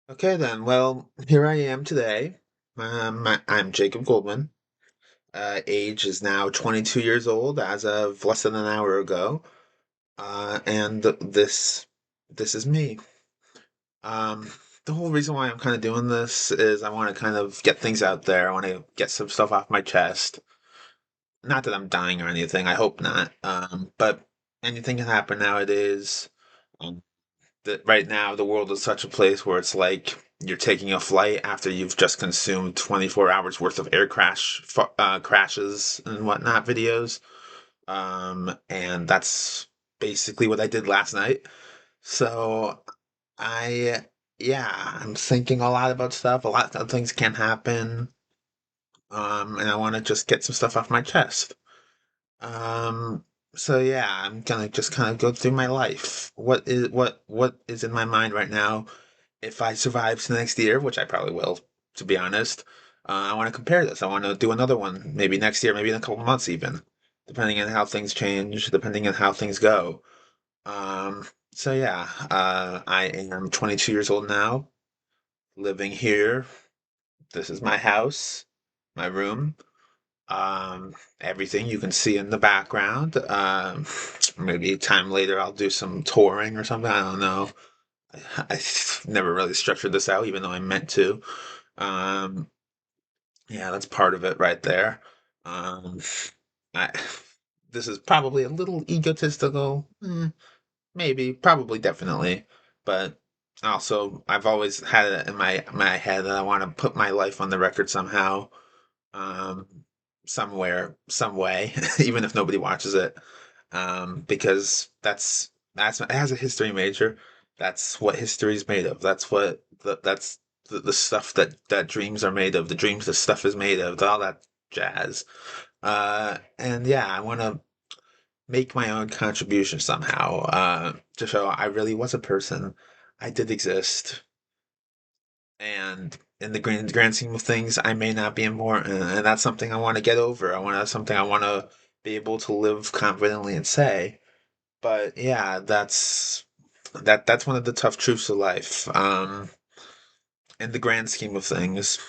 Okay, then. Well, here I am today. I'm Jacob Goldman. Age is now 22 years old as of less than an hour ago. And this is me. Um, the whole reason why I'm kind of doing this is I want to kind of get things out there. I want to get some stuff off my chest. Not that I'm dying or anything. I hope not. But anything can happen nowadays. Um, that right now the world is such a place where it's like you're taking a flight after you've just consumed 24 hours worth of crashes and whatnot videos. And that's basically what I did last night. So I, yeah, I'm thinking a lot about stuff. A lot of things can happen. And I want to just get some stuff off my chest. Um, so yeah, I'm gonna just kind of go through my life. What is in my mind right now? If I survive to the next year, which I probably will, to be honest, I want to compare this. I want to do another one, maybe next year, maybe in a couple months, even, depending on how things change, depending on how things go. So yeah, I am 22 years old now, living here. This is my house, my room. Everything you can see in the background. Maybe time later I'll do some touring or something. I don't know. I never really structured this out, even though I meant to. Um, yeah, that's part of it right there. Um, I, this is probably a little egotistical, maybe, probably, definitely, but also I've always had it in my head that I want to put my life on the record somehow, um, somewhere, some way, even if nobody watches it, because that's it has a history major. That's what history is made of. That's the stuff that dreams are made of. The dreams that stuff is made of. All that jazz. And yeah, I want to make my own contribution somehow. To show I really was a person. I did exist, and in the grand scheme of things, I may not be important, and that's something I want to get over. That's something I want to be able to live confidently and say. But yeah, that's one of the tough truths of life. In the grand scheme of things,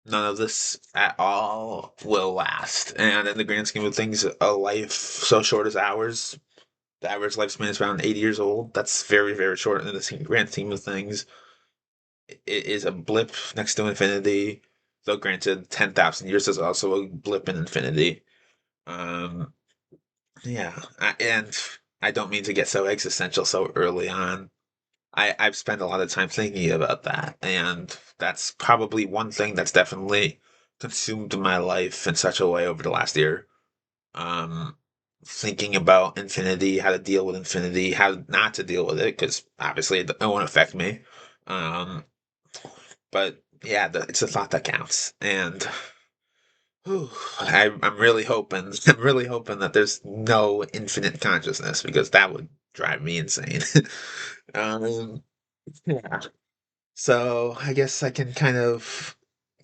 none of this at all will last. And in the grand scheme of things, a life so short as ours, the average lifespan is around 80 years old. That's very, very short in the grand scheme of things. It is a blip next to infinity. Though granted, 10,000 years is also a blip in infinity. Um, yeah, and I don't mean to get so existential so early on. I've spent a lot of time thinking about that, and that's probably one thing that's definitely consumed my life in such a way over the last year. Um, Thinking about infinity, how to deal with infinity, how not to deal with it, because obviously it won't affect me. Um, but yeah, it's the thought that counts, and whew, I'm really hoping, I'm really hoping that there's no infinite consciousness because that would drive me insane. um, yeah. So I guess I can kind of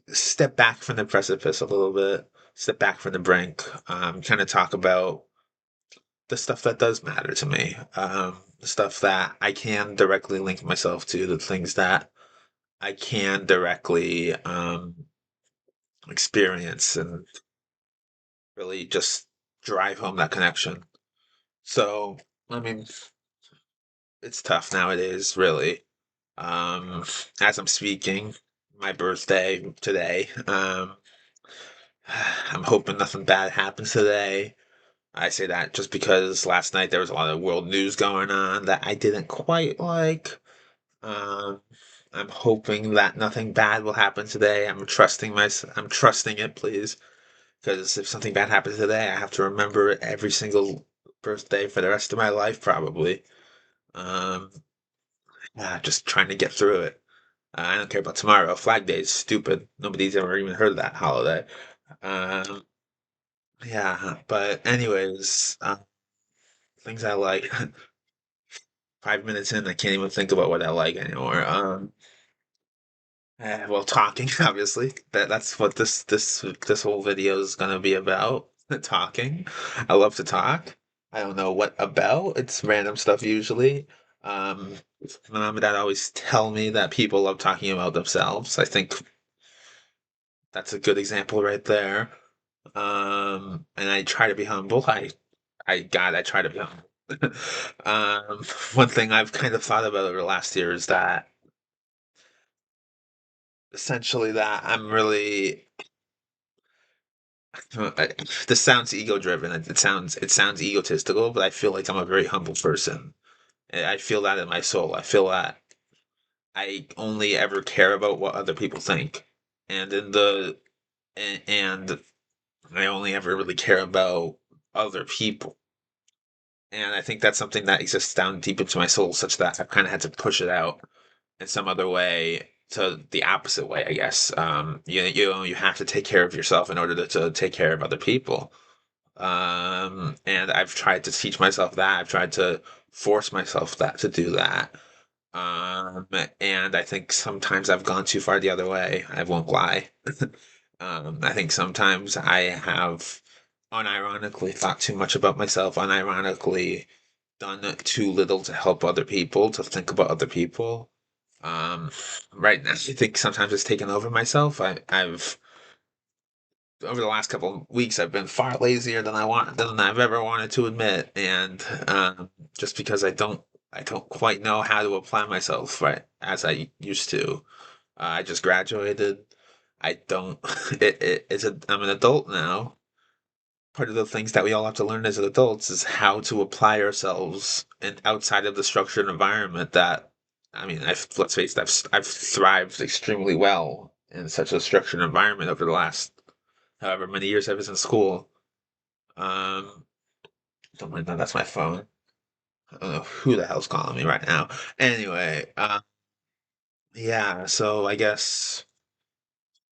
step back from the precipice a little bit, step back from the brink, kind of talk about the stuff that does matter to me, the stuff that I can directly link myself to, the things that I can directly experience and really just drive home that connection. So, I mean, it's tough nowadays, really. Um, as I'm speaking, my birthday today. I'm hoping nothing bad happens today. I say that just because last night there was a lot of world news going on that I didn't quite like. Um, I'm hoping that nothing bad will happen today. I'm trusting it, please, because if something bad happens today, I have to remember it every single birthday for the rest of my life, probably. Um, yeah, just trying to get through it. I don't care about tomorrow. Flag Day is stupid. Nobody's ever even heard of that holiday. Um, yeah, but anyways, things I like. 5 minutes in, I can't even think about what I like anymore. Well, talking, obviously. That's what this whole video is gonna be about. Talking. I love to talk. I don't know what about. It's random stuff usually. Um, my mom and dad always tell me that people love talking about themselves. I think that's a good example right there. And I try to be humble. God, I try to be humble. um, one thing I've kind of thought about over the last year is that essentially that I'm really this sounds ego driven. It sounds egotistical, but I feel like I'm a very humble person. And I feel that in my soul. I feel that I only ever care about what other people think, and in the and I only ever really care about other people. And I think that's something that exists down deep into my soul, such that I've kind of had to push it out in some other way to the opposite way, I guess. You have to take care of yourself in order to take care of other people. And I've tried to teach myself that. I've tried to force myself that to do that. Um, and I think sometimes I've gone too far the other way. I won't lie. I think sometimes I have unironically thought too much about myself, unironically done too little to help other people, to think about other people. Um, right now, I think sometimes it's taken over myself. I've over the last couple of weeks, I've been far lazier than I've ever wanted to admit, and just because I don't quite know how to apply myself right as I used to. I just graduated. I don't. I'm an adult now. Part of the things that we all have to learn as adults is how to apply ourselves and outside of the structured environment that. I mean, let's face it, I've thrived extremely well in such a structured environment over the last however many years I was in school. Um, don't mind that. That's my phone. I don't know who the hell's calling me right now. Anyway, yeah. So I guess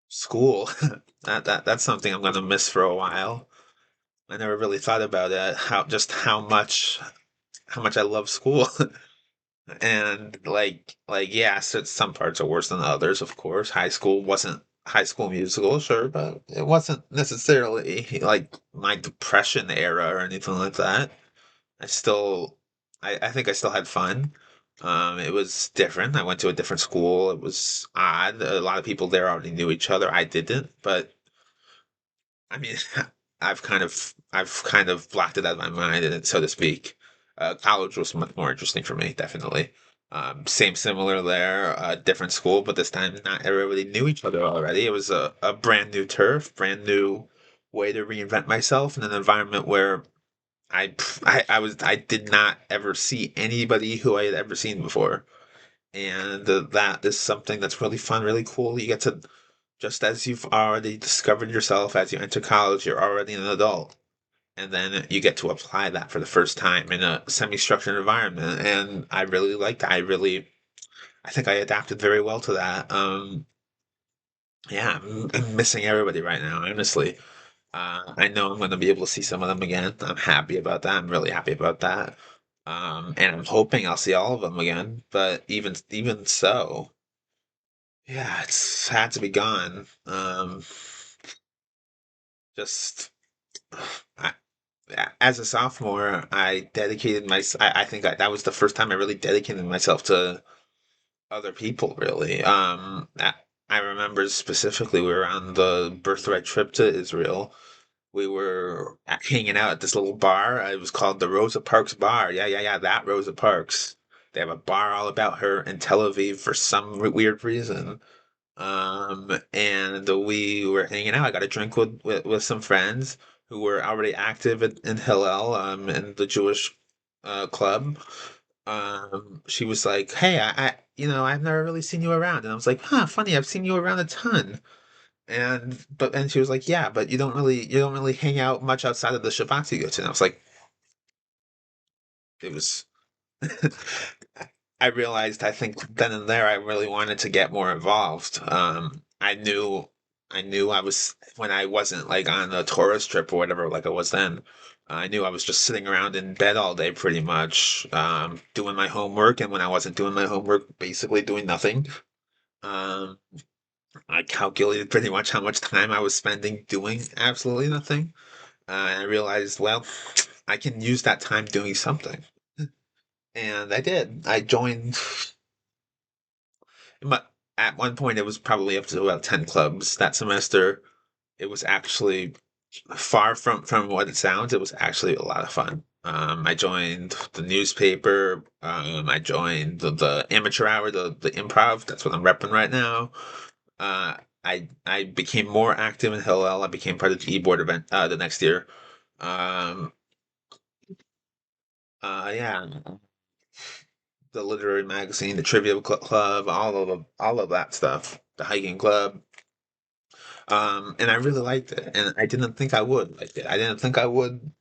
school. That's something I'm gonna miss for a while. I never really thought about it. How much I love school. And like yeah, so some parts are worse than others, of course. High school wasn't High School Musical, sure, but it wasn't necessarily like my depression era or anything like that. I still, I think I still had fun. It was different. I went to a different school. It was odd. A lot of people there already knew each other. I didn't, but I mean, I've kind of blocked it out of my mind, and so to speak. College was much more interesting for me, definitely. Same, similar there. Different school, but this time not everybody knew each other already. It was a brand new turf, brand new way to reinvent myself in an environment where I did not ever see anybody who I had ever seen before, and that is something that's really fun, really cool. You get to just as you've already discovered yourself as you enter college, you're already an adult, and then you get to apply that for the first time in a semi-structured environment. And I really liked that. I think I adapted very well to that. Yeah, I'm missing everybody right now, honestly. I know I'm going to be able to see some of them again. I'm happy about that. I'm really happy about that. And I'm hoping I'll see all of them again. But even so, yeah, it's sad to be gone. Just I, as a sophomore, I dedicated my. I think that was the first time I really dedicated myself to other people. Really, I remember specifically we were on the birthright trip to Israel. We were hanging out at this little bar. It was called the Rosa Parks Bar. Yeah, yeah, yeah, that Rosa Parks. They have a bar all about her in Tel Aviv for some weird reason. And we were hanging out. I got a drink with some friends who were already active in Hillel, in the Jewish club. She was like, "Hey, I've never really seen you around," and I was like, "Huh, funny. I've seen you around a ton." And she was like, "Yeah, but you don't really hang out much outside of the Shabbat you go to." And I was like, it was. I realized I think then and there I really wanted to get more involved. I knew I was when I wasn't like on a tourist trip or whatever like I was then. I knew I was just sitting around in bed all day pretty much, doing my homework, and when I wasn't doing my homework, basically doing nothing. Um, I calculated pretty much how much time I was spending doing absolutely nothing. And I realized, well, I can use that time doing something. and I did. I joined. But at one point, it was probably up to about 10 clubs that semester. It was actually far from what it sounds. It was actually a lot of fun. I joined the newspaper. I joined the amateur hour, the improv. That's what I'm repping right now. Uh, I became more active in Hillel. I became part of the e-board event the next year. Um, yeah, the literary magazine, the trivia club, all of that stuff. The hiking club. And I really liked it, and I didn't think I would like it. I didn't think I would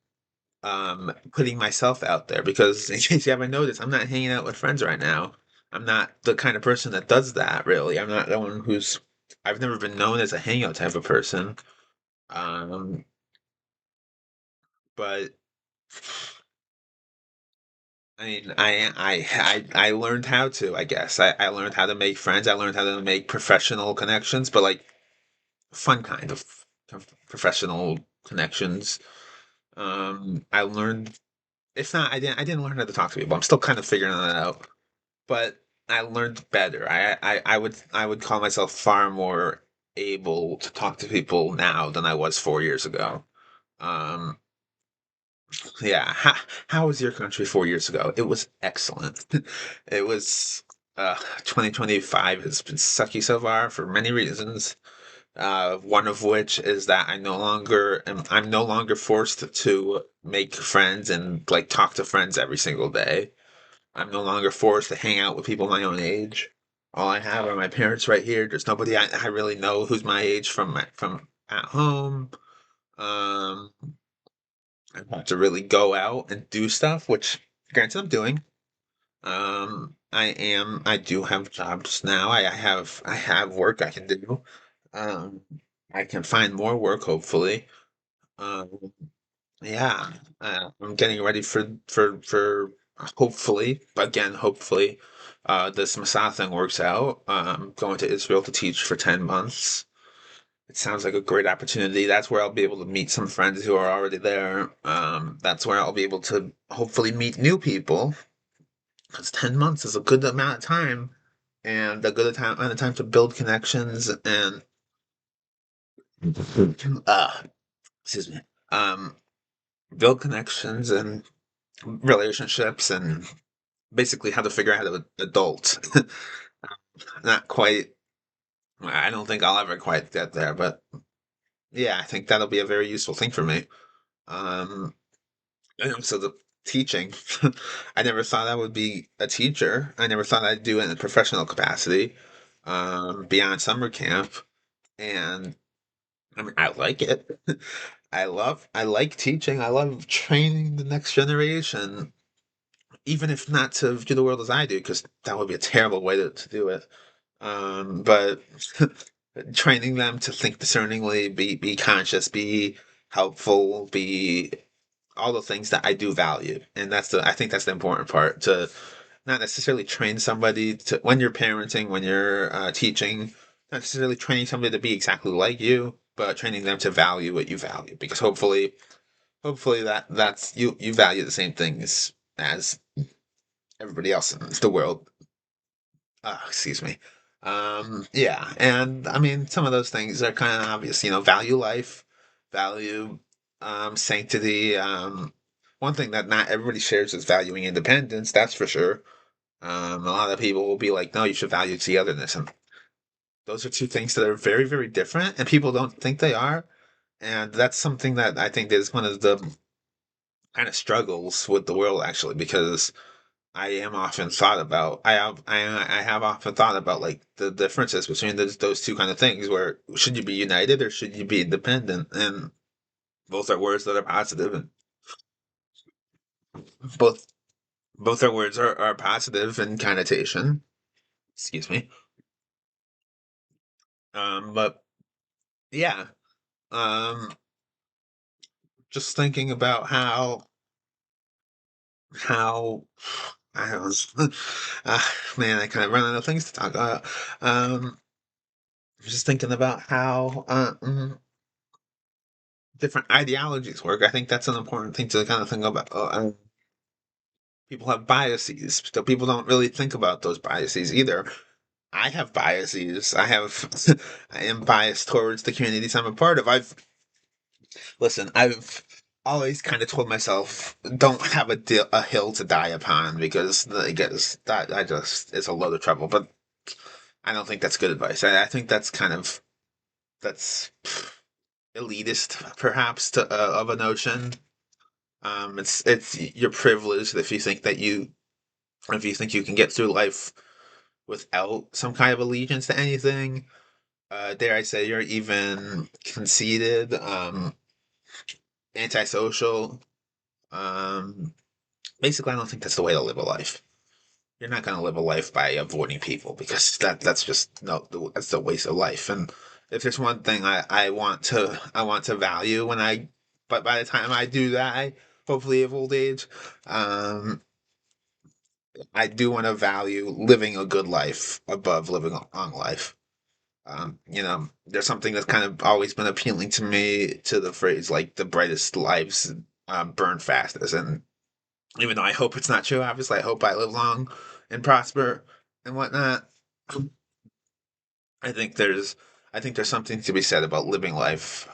putting myself out there because in case you haven't noticed, I'm not hanging out with friends right now. I'm not the kind of person that does that really. I'm not the one who's I've never been known as a hangout type of person. Um, but I mean, I learned how to, I guess. I learned how to make friends. I learned how to make professional connections, but like fun kind of professional connections. I learned it's not I didn't learn how to talk to people. I'm still kind of figuring that out. But I learned better. I would call myself far more able to talk to people now than I was 4 years ago. Um, yeah. How was your country 4 years ago? It was excellent. It was 2025 has been sucky so far for many reasons. One of which is that I'm no longer forced to make friends and like talk to friends every single day. I'm no longer forced to hang out with people my own age. All I have are my parents right here. There's nobody I really know who's my age from at home. Um, I have to really go out and do stuff, which granted I'm doing. I do have jobs now. I have work I can do. Um, I can find more work hopefully. Um, yeah, I'm getting ready for hopefully again hopefully this Masada thing works out. Going to Israel to teach for 10 months. It sounds like a great opportunity. That's where I'll be able to meet some friends who are already there. That's where I'll be able to hopefully meet new people. Because 10 months is a good amount of time, and a good amount of time to build connections and uh, excuse me, um, build connections and relationships and basically how to figure out how to adult. Not quite. I don't think I'll ever quite get there, but yeah, I think that'll be a very useful thing for me. Um, and also the teaching. I never thought I would be a teacher. I never thought I'd do it in a professional capacity, beyond summer camp. And I mean, I like it. I like teaching. I love training the next generation, even if not to view the world as I do, because that would be a terrible way to do it. But training them to think discerningly, be conscious, be helpful, be all the things that I do value, and I think that's the important part to not necessarily train somebody to when you're parenting, when you're teaching, not necessarily training somebody to be exactly like you, but training them to value what you value, because hopefully that's you value the same things as everybody else in the world. Excuse me. Yeah, and I mean, some of those things are kind of obvious, value life, value sanctity. One thing that not everybody shares is valuing independence, that's for sure. A lot of people will be like, no, you should value togetherness. And those are two things that are very, very different, and people don't think they are. And that's something that I think is one of the kind of struggles with the world, actually, because I have often thought about like the differences between those two kind of things. Where should you be united or should you be independent? And both are words that are positive, and both both are words are positive in connotation. Excuse me. But yeah. Um, just thinking about how I was. uh, Man, I kind of run out of things to talk about. Just thinking about how different ideologies work. I think that's an important thing to kind of think about. People have biases, so people don't really think about those biases either. I have biases. I am biased towards the communities I'm a part of. I've always kind of told myself, don't have a hill to die upon because that I just it's a load of trouble. But I don't think that's good advice. I think that's elitist, perhaps, of a notion. It's you're privileged if you think you can get through life without some kind of allegiance to anything. Dare I say, you're even conceited, antisocial. Um, Basically, I don't think that's the way to live a life. You're not going to live a life by avoiding people because that's just no, that's a waste of life. And if there's one thing I want to value but by the time I do die, hopefully of old age, um, I do want to value living a good life above living a long life. There's something that's kind of always been appealing to me to the phrase like the brightest lives burn fastest, and even though I hope it's not true, obviously I hope I live long and prosper and whatnot. I think there's I think there's something to be said about living life,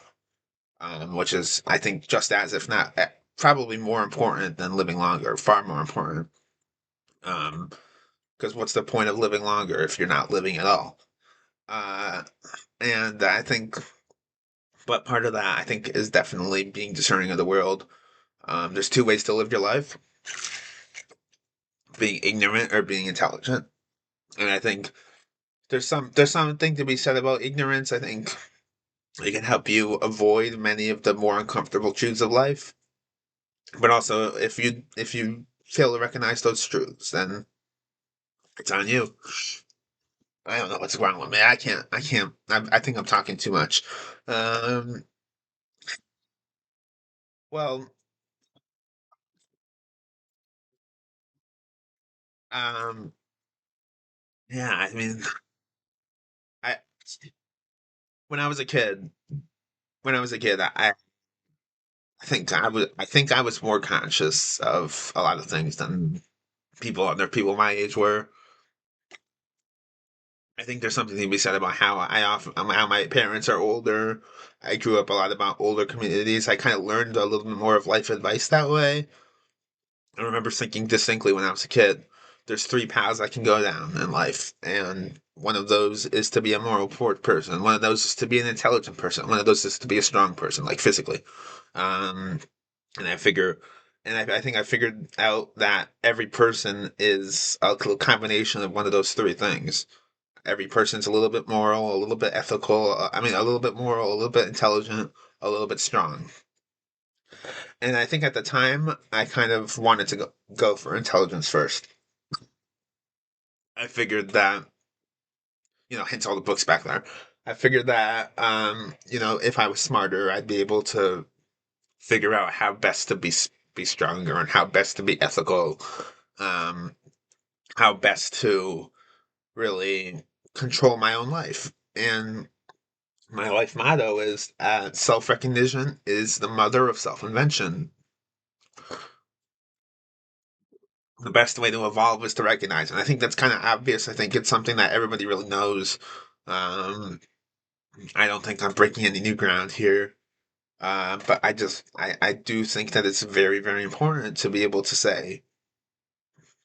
which is I think just as if not probably more important than living longer, far more important. Um, because what's the point of living longer if you're not living at all? Uh, and I think, but part of that I think is definitely being discerning of the world. There's two ways to live your life: being ignorant or being intelligent. And I think there's something to be said about ignorance. I think it can help you avoid many of the more uncomfortable truths of life. But also, if you fail to recognize those truths, then it's on you. I don't know what's wrong with me. I can't. I think I'm talking too much. Um. Well. Um. Yeah. I mean, I when I was a kid, I think I was more conscious of a lot of things than other people my age were. I think there's something to be said about how my parents are older. I grew up a lot about older communities. I kind of learned a little bit more of life advice that way. I remember thinking distinctly when I was a kid, there's three paths I can go down in life, and one of those is to be a moral person. One of those is to be an intelligent person. One of those is to be a strong person, like physically. Um, and I figure, I think I figured out that every person is a little combination of one of those three things. Every person's a little bit moral, a little bit ethical. A little bit moral, a little bit intelligent, a little bit strong. And I think at the time, I kind of wanted to go for intelligence first. I figured that, hence all the books back there. I figured that, if I was smarter, I'd be able to figure out how best to be stronger and how best to be ethical, um, how best to really control my own life. And my life motto is self recognition is the mother of self invention. The best way to evolve is to recognize. And I think that's kind of obvious. I think it's something that everybody really knows. Um, I don't think I'm breaking any new ground here. But I do think that it's very, very important to be able to say,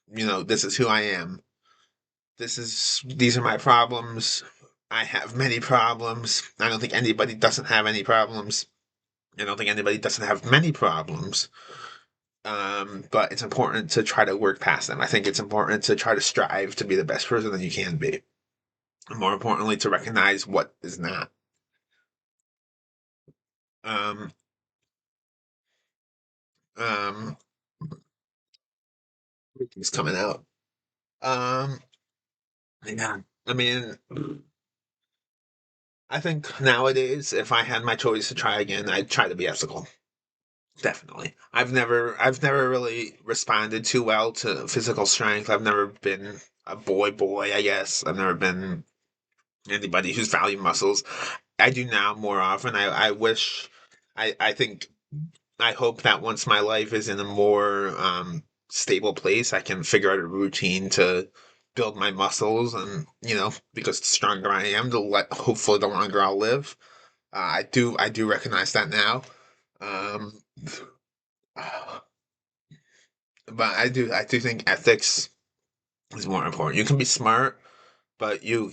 this is who I am. These are my problems. I have many problems. I don't think anybody doesn't have any problems. I don't think anybody doesn't have many problems. But it's important to try to work past them. I think it's important to try to strive to be the best person that you can be. And more importantly, to recognize what is not. Um, um, Everything's coming out. Um, yeah. I mean, I think nowadays, if I had my choice to try again, I'd try to be ethical. Definitely. I've never really responded too well to physical strength. I've never been a boy, I guess. I've never been anybody who's valued muscles. I do now more often. I think, I hope that once my life is in a more stable place. I can figure out a routine to build my muscles, and because the stronger I am, hopefully the longer I'll live. I do recognize that now. Um, but I do think ethics is more important. You can be smart, but you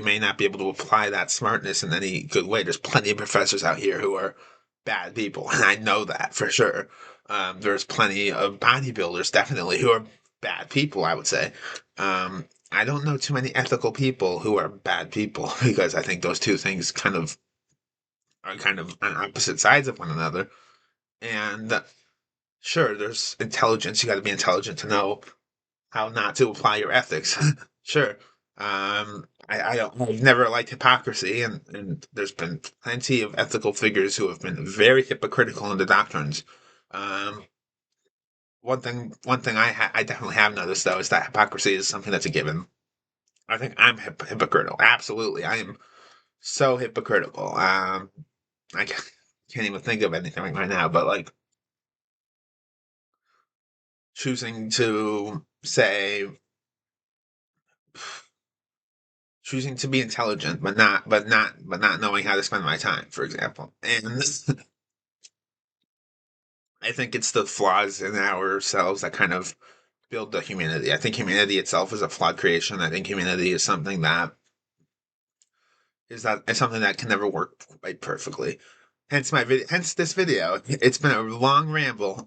may not be able to apply that smartness in any good way. There's plenty of professors out here who are bad people, and I know that for sure. There's plenty of bodybuilders definitely who are bad people, I would say. I don't know too many ethical people who are bad people because I think those two things kind of on opposite sides of one another. And sure, there's intelligence. You got to be intelligent to know how not to apply your ethics. Sure. I've never liked hypocrisy, and there's been plenty of ethical figures who have been very hypocritical in the doctrines. Um, one thing I definitely have noticed though is that hypocrisy is something that's a given. I think I'm hypocritical. Absolutely, I am so hypocritical. I can't even think of anything right now, but like choosing to say choosing to be intelligent but not knowing how to spend my time, for example. And I think it's the flaws in ourselves that kind of build the humanity. I think humanity itself is a flawed creation. I think humanity is something that can never work quite perfectly. Hence this video. It's been a long ramble.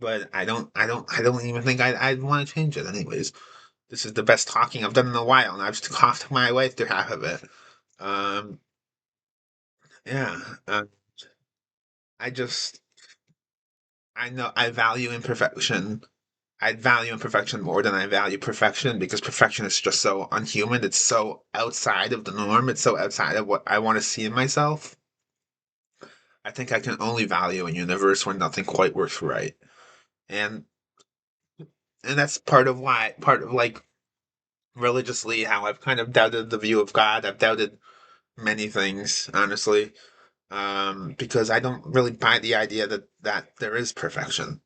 But I don't even think I'd want to change it anyways. This is the best talking I've done in a while, and I've just coughed my way through half of it. Um, yeah. I just I know I value imperfection more than I value perfection because perfection is just so unhuman. It's so outside of the norm. It's so outside of what I want to see in myself. I think I can only value a universe where nothing quite works right. And and that's part of like religiously how I've kind of doubted the view of God. I've doubted many things, honestly. Because I don't really buy the idea that there is perfection.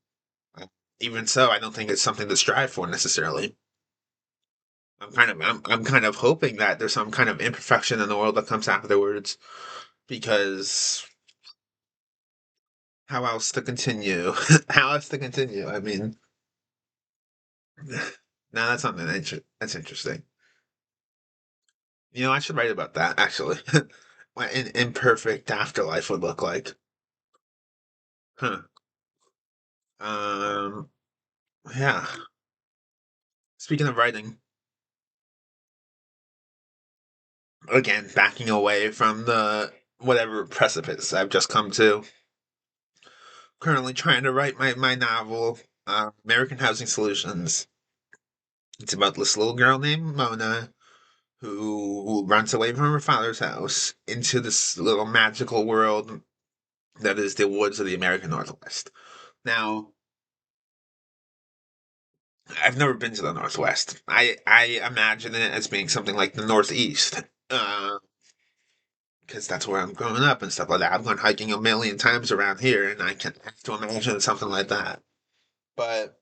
Even so, I don't think it's something to strive for necessarily. I'm kind of hoping that there's some kind of imperfection in the world that comes afterwards, because how else to continue? How else to continue? I mean, now that's something that's interesting. I should write about that actually. What an imperfect afterlife would look like. Huh. Um. Yeah. Speaking of writing, again, backing away from the whatever precipice I've just come to. Currently trying to write my novel, American Housing Solutions. It's about this little girl named Mona who runs away from her father's house into this little magical world that is the woods of the American Northwest. Now, I've never been to the Northwest. I imagine it as being something like the Northeast. Because that's where I'm growing up and stuff like that. I've gone hiking a million times around here, and I can have to imagine something like that. But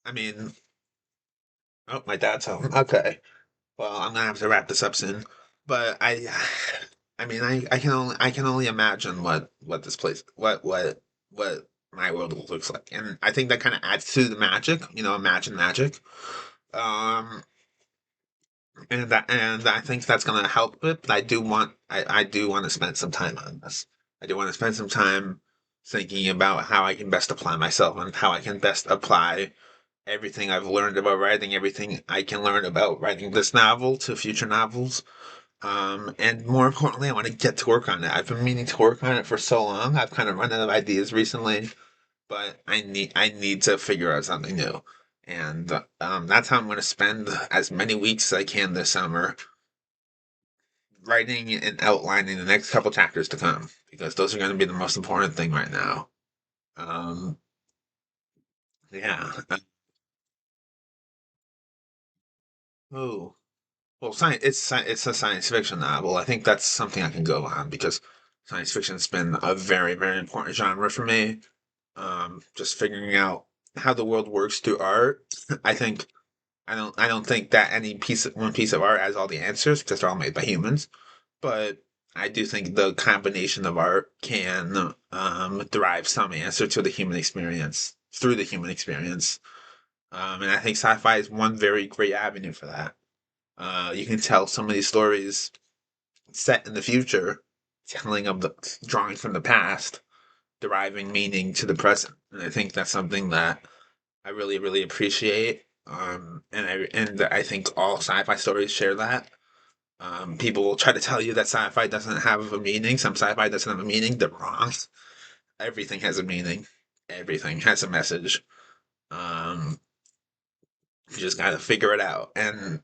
I mean, oh, my dad's home. Okay. Well, I'm gonna have to wrap this up soon. But I mean, I can only imagine what this place, what my world looks like, and I think that kind of adds to the magic. Imagine magic. Um, and I think that's gonna help it. But I do want to spend some time on this. I do want to spend some time thinking about how I can best apply myself and how I can best apply everything I've learned about writing, everything I can learn about writing this novel to future novels. And more importantly, I want to get to work on it. I've been meaning to work on it for so long. I've kind of run out of ideas recently, but I need to figure out something new. And that's how I'm going to spend as many weeks as I can this summer writing and outlining the next couple chapters to come, because those are going to be the most important thing right now. Um, yeah. Oh. Well, it's a science fiction novel. I think that's something I can go on because science fiction's been a very, very important genre for me. just figuring out how the world works through art. I think I don't think that one piece of art has all the answers because they're all made by humans. But I do think the combination of art can derive some answer to the human experience through the human experience. And I think sci-fi is one very great avenue for that. You can tell some of these stories set in the future, telling of the drawing from the past, deriving meaning to the present. And I think that's something that I really, really appreciate. And I think all sci-fi stories share that. People will try to tell you that sci-fi doesn't have a meaning. Some sci-fi doesn't have a meaning. They're wrong. Everything has a meaning. Everything has a message. Um, you just gotta figure it out. And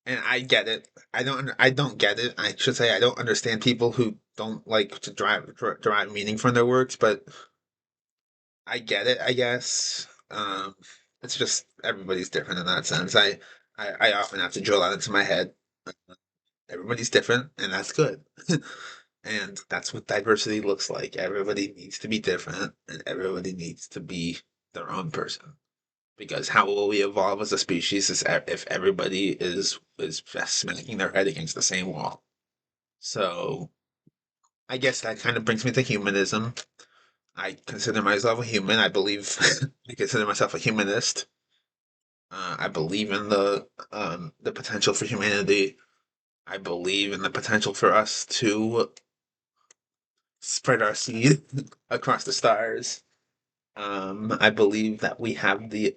I get it. I don't get it. I should say I don't understand people who don't like to derive meaning from their works, but I get it, I guess. It's just everybody's different in that sense. I often have to drill that into my head. Everybody's different, and that's good. And that's what diversity looks like. Everybody needs to be different, and everybody needs to be their own person. Because how will we evolve as a species is if everybody is just smacking their head against the same wall. So I guess that kind of brings me to humanism. I consider myself a human. I believe I consider myself a humanist. I believe in the potential for humanity. I believe in the potential for us to spread our seed across the stars. I believe that we have the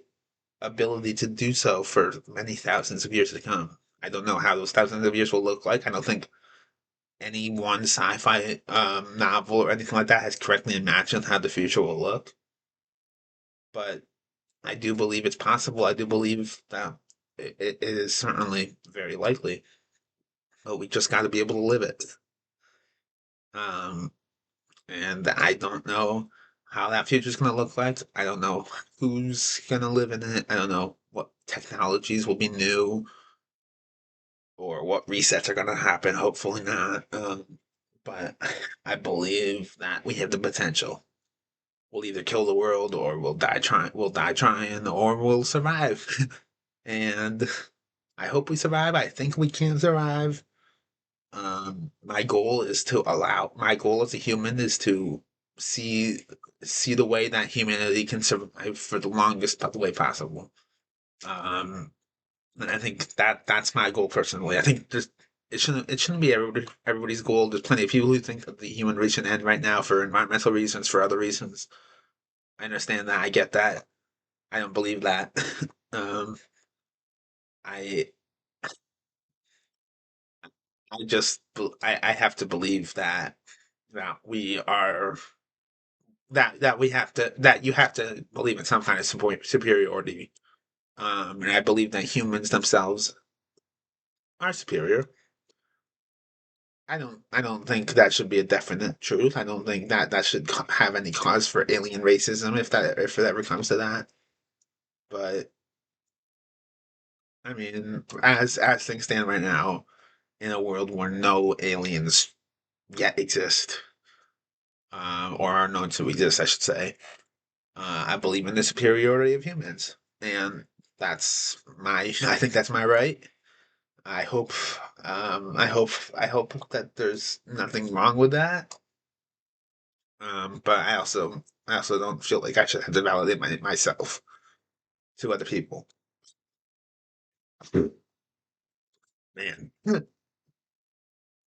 ability to do so for many thousands of years to come. I don't know how those thousands of years will look like. I don't think any one sci-fi novel or anything like that has correctly imagined how the future will look. But I do believe it's possible. I do believe that it is certainly very likely. But we just got to be able to live it. Um, and I don't know how that future is going to look like. I don't know who's going to live in it. I don't know what technologies will be new or what resets are going to happen. Hopefully not. But I believe that we have the potential. We'll either kill the world or we'll die trying. We'll die trying, or we'll survive. And I hope we survive. I think we can survive. My goal as a human is to see see the way that humanity can survive for the longest way possible. Um, and I think that's my goal personally. I think just it shouldn't be everybody's goal. There's plenty of people who think that the human race should end right now for environmental reasons, for other reasons. I understand that. I get that. I don't believe that. um, I I have to believe that we are that we have to that you have to believe in some kind of superiority. And I believe that humans themselves are superior. I don't think that should be a definite truth. I don't think that should have any cause for alien racism if it ever comes to that. But I mean, as things stand right now, in a world where no aliens yet exist, or are known to exist, I should say, I believe in the superiority of humans, and that's my. I think that's my right. I hope. I hope that there's nothing wrong with that. But I also don't feel like I should have to validate myself to other people. Man.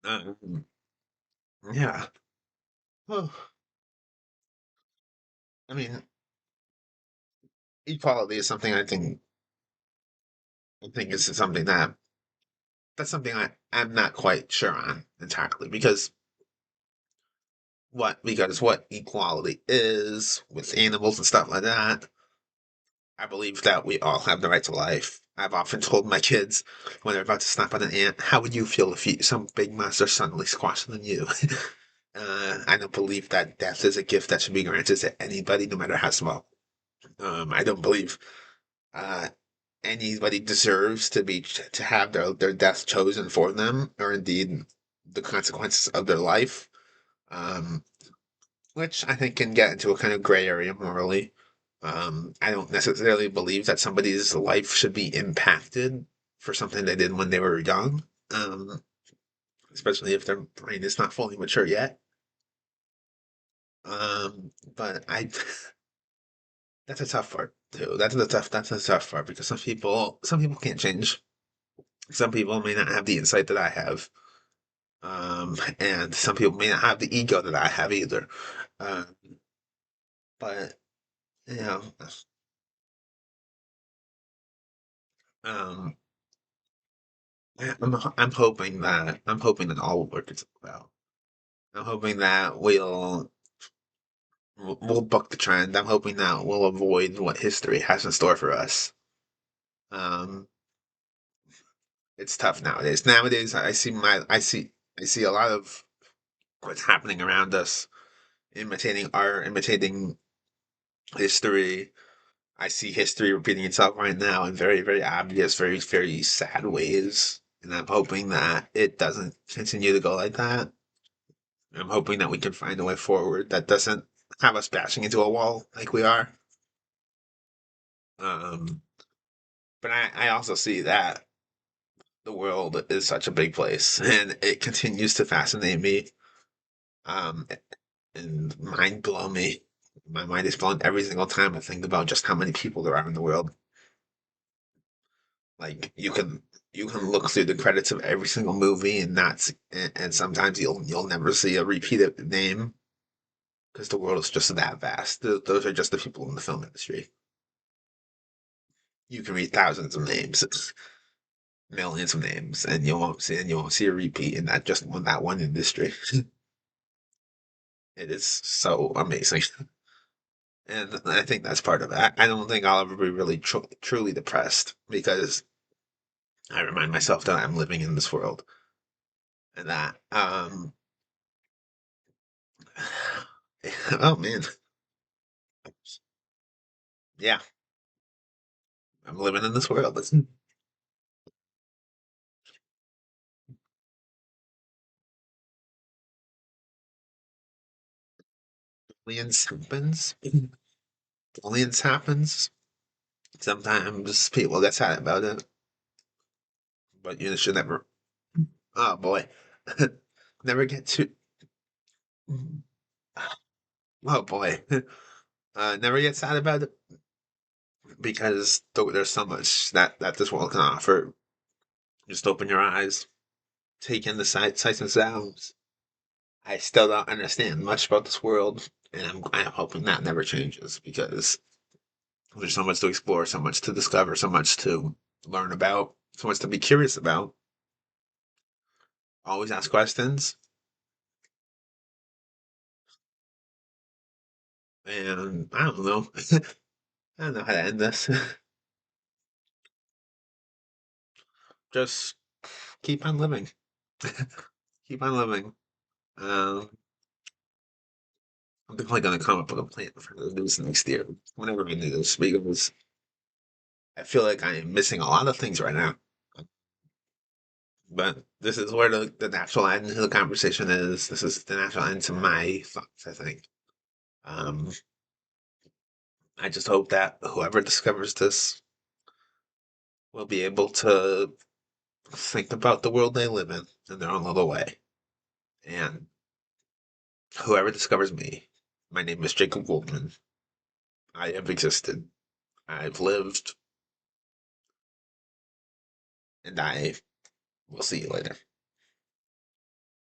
Um, yeah. Oh, I mean, equality is something I think is something that's something I'm not quite sure on entirely because what equality is with animals and stuff like that. I believe that we all have the right to life. I've often told my kids when they're about to snap at an ant, how would you feel if some big monster suddenly squashed on you? I don't believe that death is a gift that should be granted to anybody, no matter how small. I don't believe uh, anybody deserves to have their death chosen for them, or indeed the consequences of their life. Um, which I think can get into a kind of gray area morally. I don't necessarily believe that somebody's life should be impacted for something they did when they were young, especially if their brain is not fully mature yet. But I that's a tough part too. That's a tough part because some people can't change. Some people may not have the insight that I have. And some people may not have the ego that I have either. Um, but you know, um, I'm hoping that all will work itself out. I'm hoping that we'll buck the trend. I'm hoping that we'll avoid what history has in store for us. Um, it's tough nowadays. Nowadays, I see a lot of what's happening around us, imitating art, imitating history. I see history repeating itself right now in very, very obvious, very, very sad ways. And I'm hoping that it doesn't continue to go like that. I'm hoping that we can find a way forward that doesn't have us bashing into a wall like we are. Um, but I also see that the world is such a big place and it continues to fascinate me, um, and mind blow me. My mind is blown every single time I think about just how many people there are in the world. Like you can look through the credits of every single movie and and sometimes you'll never see a repeated name because the world is just that vast. Those are just the people in the film industry. You can read thousands of names, millions of names, and you won't see a repeat in that one industry. It is so amazing, and I think that's part of it. I don't think I'll ever be really truly depressed because I remind myself that I'm living in this world and that oh man, yeah, I'm living in this world. Aliens happens. Aliens happens. Sometimes people get sad about it, but you should never. Oh boy, never get too. Oh boy, never get sad about it because there's so much that this world can offer. Just open your eyes, take in the sights and sounds. I still don't understand much about this world, and I'm hoping that never changes because there's so much to explore, so much to discover, so much to learn about, so much to be curious about. Always ask questions, and I don't know. I don't know how to end this. Just keep on living. Keep on living. Um, I'm definitely gonna come up with a plan for the news next year. Whenever we do this, because I feel like I am missing a lot of things right now. But this is where the natural end to the conversation is. This is the natural end to my thoughts, I think. Um, I just hope that whoever discovers this will be able to think about the world they live in their own little way. And whoever discovers me, my name is Jacob Goldman. I have existed. I've lived, and I will see you later.